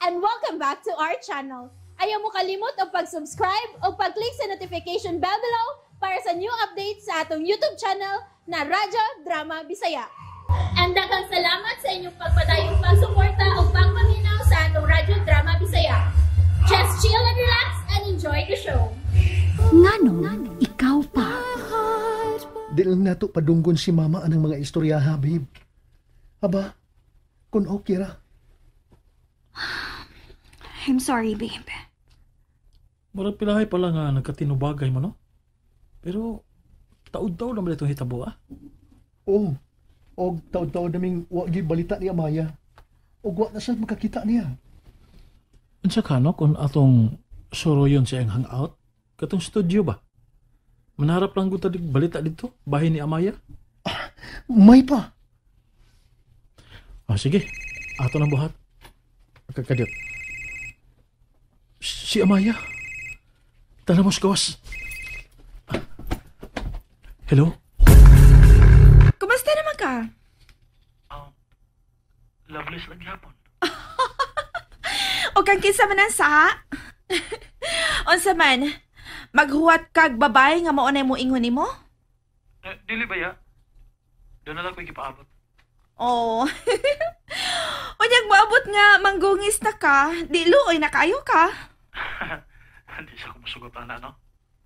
and welcome back to our channel. Ayaw mo kalimot o pag-subscribe o pag-click sa notification bell below para sa new updates sa atong YouTube channel na Radyo Drama Bisaya. And daghang salamat sa inyong pagpadayong pagsuporta o pagpaminaw sa atong Radyo Drama Bisaya. Just chill and relax and enjoy the show. Ngano, ikaw pa. Di lang nato padunggon si mama anang mga istorya, Habib. Aba, kung okay ra. I'm sorry, babe. Murag pilahay pala nga nagkatinubagay mo, no? Pero, taod-taod naman itong hitabo, ah? Oo. O taod-taod naming wagi balita ni Amaya. O wa na sad makakita niya. Unsa ka, no? Kung atong soroyon siyang hangout? Katong studio ba? Manarap lang ko tadig balita dito? Bahay ni Amaya? May pa. Sige. Ato ng buhat. Kakadit. Si Amaya. Tanamos gawas. Hello? Kumusta naman ka? Loveless lang yapon. O kang kinsa man ang sa? Unsa man, maghuwat kag babay nga maunay mo ingon nimo? Dili ba ya? Doon na lang ko ikipaabot. Oh. Unyag maabot nga manggungis na ka, di luoy na kayo ka. Hindi siya kumusugot na, no?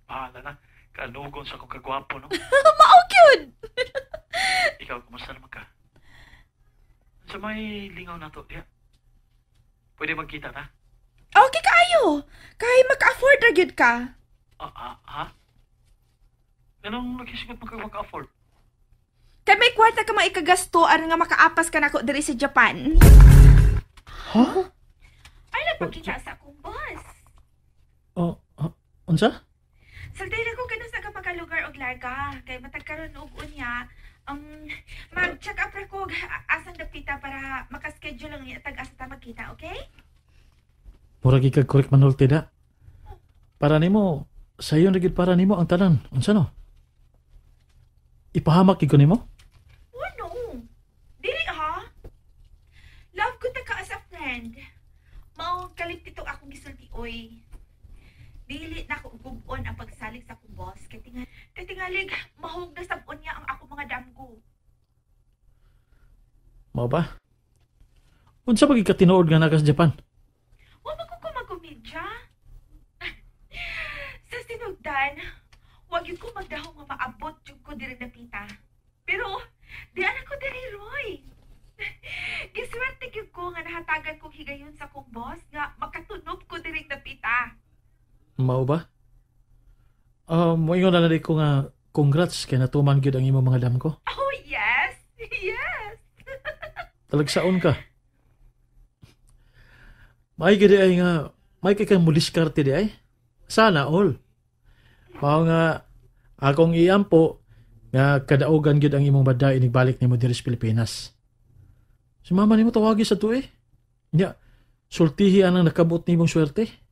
Bahala na. Kanugon sa kong kagwapo, no? Mao gyud. Ikaw, kumusta naman ka? Sa may lingaw na to, diya? Pwede magkita na? Okay kayo. Kay maka-afford ra gyud ka. Ha? Anong nagisigot maka-afford? Kay may kwarta ka maikagastuan nga makaapas ka nako diri sa Japan. Ha? Ay napakita sa akong boss. Unsa? Saltay ko kanus sa makalugar og larga kay matag karon og unya. Mag-check up ra ko asang dapita para maka-schedule lang ni tag asa ta magkita, okay? Murag ikag korek manulti da. Para nimo, sayon ra gid para nimo ang tanan. Unsa no? Ipahamak gid ko nimo? No. Dili ha. Love ko ta ka as a friend. Mao kaliptito akong gisulti oy. Dili na ko gubon ang pagsalig sa akong boss kay tingalig mahog na sabon niya ang ako mga damgo. Mao ba? Unsa pag ikatinuod nga nakas Japan? Wa man ko magkomedya. Sa sinugdan, wag yun ko magdahong nga maabot yung ko diri napita. Pero, di anak ko diri, Roy. Giswerte yun ko nga nahatagan kong higayon sa kong boss nga makatunob ko diri napita. Mao ba? Moingon na lang ko nga congrats kay natuman gyud ang imong mga dam ko. Oh, yes! Yes! Talagsaon ka. May gid ay nga may kay kang mudiskarte di ay. Sana all. Mao nga akong iampo nga kadaugan gyud ang imong baday inigbalik nimo diri sa Pilipinas. Si mama nimo tawagi sa tuwi. Nya sultihi anang nakabot nimong swerte.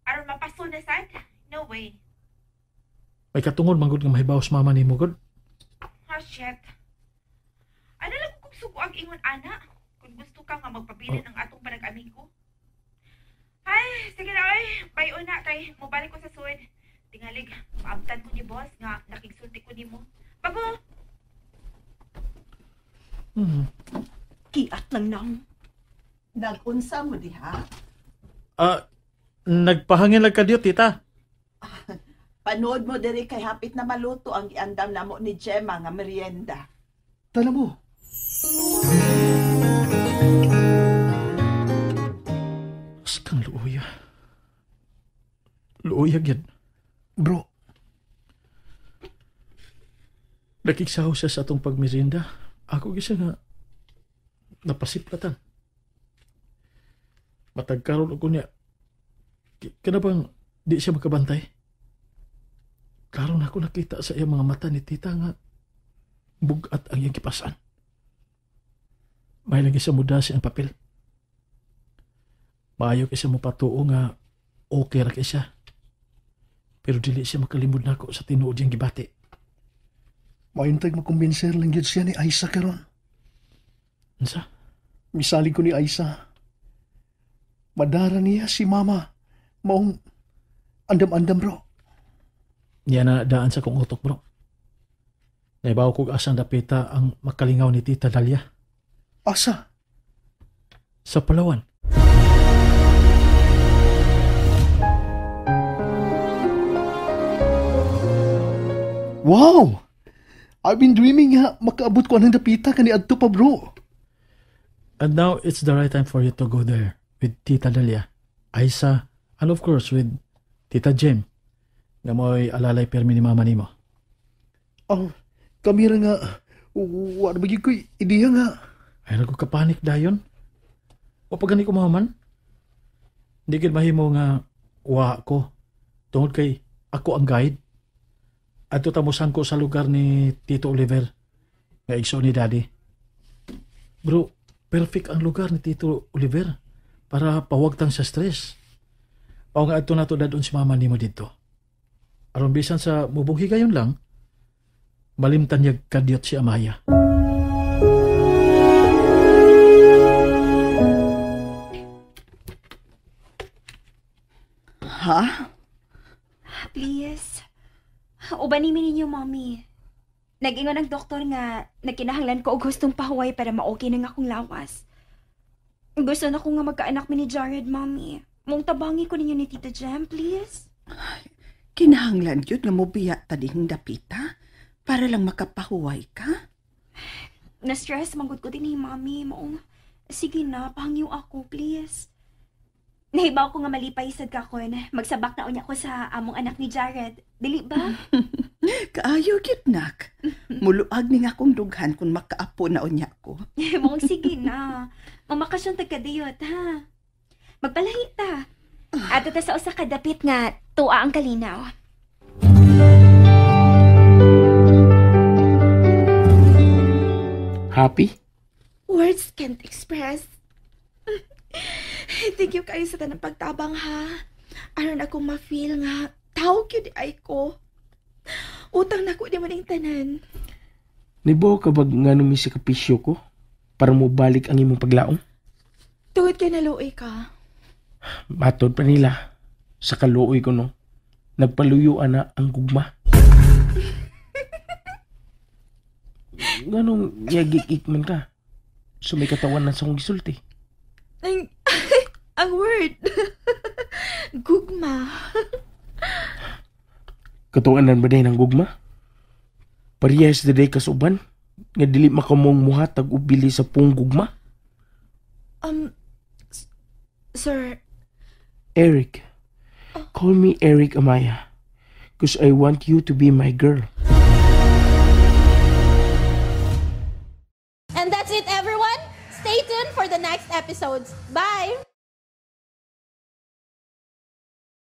Aron mapaso na sad? No way. May katungod manggod nga mahibaw sa mama nimo gud. Shit. Ano lang kung suko ang ingon, ana? Kung gusto ka nga magpabilin ng atong panag-amigo. Ay, sige na ay. Bayo na kay mobalik ko sa suwed. Tingalig, maabtan ko ni boss nga nakigsulti ko nimo. Bago! Kiat lang nang. Nag-unsa mo diha? Nagpahangin lang ka diyo, tita. Panood mo diri kay hapit na maluto ang giandam namo ni Gemma nga merienda. Tala mo. Askang luoya. Luoya gyud. Bro, Nakiksaw siya sa atong pagmerinda. Ako gisa nga napasiplatan. Matag karon ko niya. Kana bang di siya makabantay? Karon ako nakita sa iyang mga mata ni tita nga bugat ang iyang kipasan. May lagi sa muda siyang papel. Maayo kasi mo patuo nga okay ra kay siya. Pero dili siya makalimod nako sa tinuod niyang gibati. maintag makumbinser lang yun siya ni Aisa karon. Unsa? Misalig ko ni Aisa. Madara niya si mama. Maong andam-andam bro. Niya na daan sa kong utok, bro. Naibaw ko asang dapita ang makalingaw ni Tita Dalia Asa? sa Palawan. Wow! I've been dreaming nga makaabot ko anang dapita kani adto pa bro. And now it's the right time for you to go there with Tita Dalia, Aisa, and of course with Tita Jem na mo'y alalay permi ni mama nimo. Oh, kami ra nga wala bagi ko ideya nga. Ay nago kapanik dayon. O pagani ko maman. Hindi gid mahimo nga wa ko tungod kay ako ang guide. Adto tamusan ko sa lugar ni Tito Oliver nga igsoon ni Daddy. Bro, perfect ang lugar ni Tito Oliver para pawagtang sa stress. O nga adto nato dadon si mama nimo dito. Aron bisan sa mubong higayon lang, malimtan niya kadyot si Amaya. Ha? Please. Ubanimi ninyo, mommy. Nag-ingon ang doktor nga nagkinahanglan ko og gustong pahuway para ma-okay na nga akong lawas. Gusto na ko nga magkaanak mi ni Jared, mommy. Mong tabangi ko ninyo ni Tita Jem, please. Kinahanglan yun nga mobiya ta dihing dapita para lang makapahuway ka? Na-stress manggod ko din ni mommy. Mong, sige na, pahangyo ako, please. Nahibaw ko nga malipay sad ka kon. Magsabak na unya ko sa among anak ni Jared. Dili ba? Kaayo gyud nak. Muluag ni nga akong dughan kung makaapo na unya ko. Mong sige na. Mamakasyon tagkadiyot, ha? Magpalahi ta. Ato ta sa usa ka dapit nga tuwa ang kalinaw. Happy? Words can't express. Thank you kayo sa tanang pagtabang, ha? Aron akong ma-feel nga tawag yun ay ko. Utang na ko di man yung tanan. Nibo ka bag nga nung sa kapisyo ko para mo balik ang imong paglaong? Tuwid ka na luoy ka. Matod pa nila. Sa kaluoy ko no, nagpaluyuan na ang gugma. Ganong yagik-ik man ka. So may katawan na sa kong gisulti. Ang word. Gugma. Katuanan ba din ang gugma? Parehas na day kasuban? Nga dili makamong muhatag ubili sa pong gugma? Sir. Eric. Call me Eric Amaya. Cause I want you to be my girl. And that's it, everyone. Stay tuned for the next episodes. Bye!